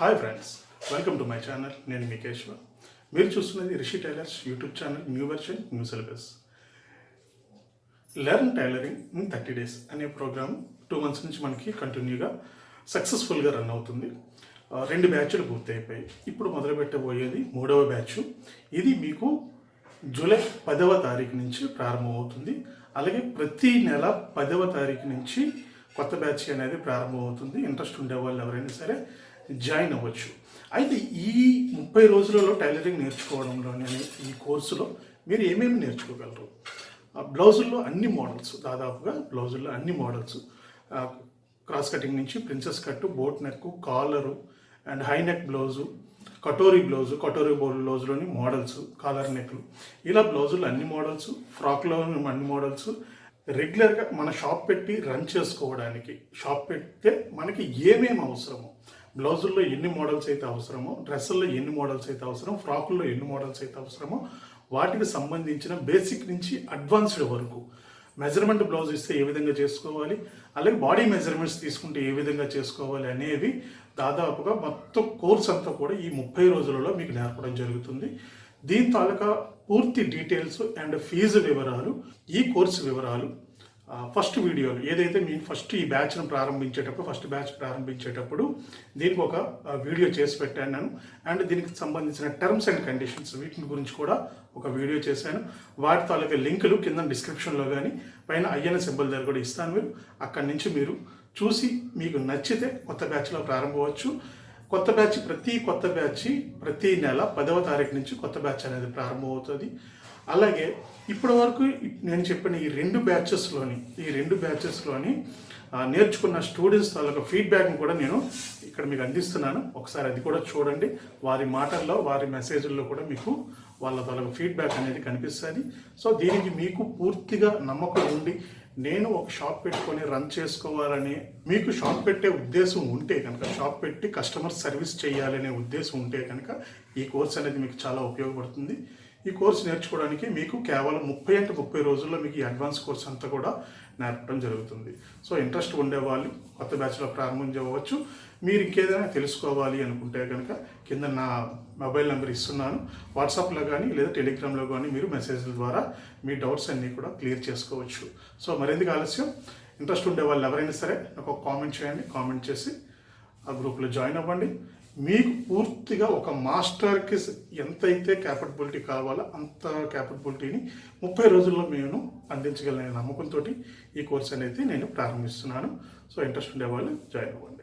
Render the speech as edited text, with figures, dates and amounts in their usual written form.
Hi friends, welcome to my channel. నేను మీ కేశవ. మీరు చూస్తున్నది Rishi tailors YouTube channel. New version, new syllabus. Learn tailoring in 30 days అనే programme 2 months నుంచి మనకి కంటిన్యూగా సక్సెస్ఫుల్గా రన్ అవుతుంది. 2 బ్యాచ్లు పూర్తి అయిపోయాయి. ఇప్పుడు మొదలు పెట్టబోయేది 3వ బ్యాచ్. ఇది మీకు జూలై 10వ తారీఖు నుంచి ప్రారంభమవుతుంది. అలాగే ప్రతి నెల 10వ తారీఖు నుంచి కొత్త బ్యాచ్ అనేది ప్రారంభమవుతుంది. ఇంట్రెస్ట్ ఉండే వాళ్ళు ఎవరైనా సరే జాయిన్ అవ్వచ్చు. అయితే ఈ 30 రోజులలో టైలరింగ్ నేర్చుకోవడంలోనే ఈ కోర్సులో మీరు ఏమేమి నేర్చుకోగలరు? బ్లౌజుల్లో అన్ని మోడల్స్, దాదాపుగా బ్లౌజుల్లో అన్ని మోడల్స్, క్రాస్ కటింగ్ నుంచి princess cut, boat neck, collar and high neck blouse, katori బ్లౌజులోని మోడల్స్, కాలర్ నెక్లు, ఇలా బ్లౌజుల్లో అన్ని మోడల్స్, ఫ్రాక్లో అన్ని మోడల్స్. రెగ్యులర్గా మన షాప్ పెట్టి రన్ చేసుకోవడానికి, షాప్ పెడితే మనకి ఏమేమి అవసరమో, బ్లౌజుల్లో ఎన్ని మోడల్స్ అయితే అవసరమో, డ్రెస్సుల్లో ఎన్ని మోడల్స్ అయితే అవసరం, ఫ్రాకుల్లో ఎన్ని మోడల్స్ అయితే అవసరమో, వాటికి సంబంధించిన బేసిక్ నుంచి అడ్వాన్స్డ్ వరకు, మెజర్మెంట్ బ్లౌజ్ ఇస్తే ఏ విధంగా చేసుకోవాలి, అలాగే బాడీ మెజర్మెంట్స్ తీసుకుంటే ఏ విధంగా చేసుకోవాలి అనేవి దాదాపుగా మొత్తం కోర్స్ అంతా కూడా ఈ 30 రోజులలో మీకు నేర్పడం జరుగుతుంది. దీని తాలూకా పూర్తి డీటెయిల్స్ అండ్ ఫీజు వివరాలు, ఈ కోర్సు వివరాలు ఫస్ట్ వీడియోలో ఏదైతే మేము ఫస్ట్ ఈ బ్యాచ్ను ఫస్ట్ బ్యాచ్ ప్రారంభించేటప్పుడు దీనికి ఒక వీడియో చేసి పెట్టాను నేను. అండ్ దీనికి సంబంధించిన టర్మ్స్ అండ్ కండిషన్స్, వీటి గురించి కూడా ఒక వీడియో చేశాను. వాటి తాలూకా లింకులు కింద డిస్క్రిప్షన్లో కానీ పైన ఐఎన్ సింబల్ దగ్గర కూడా ఇస్తాను. మీరు అక్కడి నుంచి మీరు చూసి మీకు నచ్చితే కొత్త బ్యాచ్లో ప్రారంభవచ్చు. కొత్త బ్యాచ్ ప్రతి నెల 10వ తారీఖు నుంచి కొత్త బ్యాచ్ అనేది ప్రారంభమవుతుంది. అలాగే ఇప్పటి వరకు నేను చెప్పిన ఈ రెండు బ్యాచెస్లోని నేర్చుకున్న స్టూడెంట్స్ తాలూకా ఫీడ్బ్యాక్ని కూడా నేను ఇక్కడ మీకు అందిస్తున్నాను. ఒకసారి అది కూడా చూడండి. వారి మాటల్లో, వారి మెసేజ్ల్లో కూడా మీకు వాళ్ళ తాలూకా ఫీడ్బ్యాక్ అనేది కనిపిస్తుంది. సో దీనికి మీకు పూర్తిగా నమ్మకం ఉండి నేను ఒక షాప్ పెట్టుకొని రన్ చేసుకోవాలని మీకు షాప్ పెట్టే ఉద్దేశం ఉంటే కనుక, షాప్ పెట్టి కస్టమర్ సర్వీస్ చేయాలనే ఉద్దేశం ఉంటే కనుక ఈ కోర్స్ అనేది మీకు చాలా ఉపయోగపడుతుంది. ఈ కోర్సు నేర్చుకోవడానికి మీకు కేవలం 30 రోజుల్లో మీకు ఈ అడ్వాన్స్ కోర్స్ అంతా కూడా నేర్పడం జరుగుతుంది. సో ఇంట్రెస్ట్ ఉండేవాళ్ళు కొత్త బ్యాచ్లో ప్రారంభించవచ్చు. మీరు ఇంకేదైనా తెలుసుకోవాలి అనుకుంటే కనుక కింద నా మొబైల్ నెంబర్ ఇస్తున్నాను. వాట్సాప్లో కానీ లేదా టెలిగ్రామ్లో కానీ మీరు మెసేజ్ల ద్వారా మీ డౌట్స్ అన్నీ కూడా క్లియర్ చేసుకోవచ్చు. సో మరెందుకు ఆలస్యం, ఇంట్రెస్ట్ ఉండే వాళ్ళు ఎవరైనా సరే నాకు ఒక కామెంట్ చేయండి. కామెంట్ చేసి ఆ గ్రూప్లో జాయిన్ అవ్వండి. మీకు పూర్తిగా ఒక మాస్టర్కి ఎంతైతే క్యాపబిలిటీ కావాలో అంత క్యాపబిలిటీని 30 రోజుల్లో నేను అందించగలనే నమ్మకంతో ఈ కోర్స్ అనేది నేను ప్రారంభిస్తున్నాను. సో ఇంట్రెస్ట్ ఉండేవాళ్ళు జాయిన్ అవ్వండి.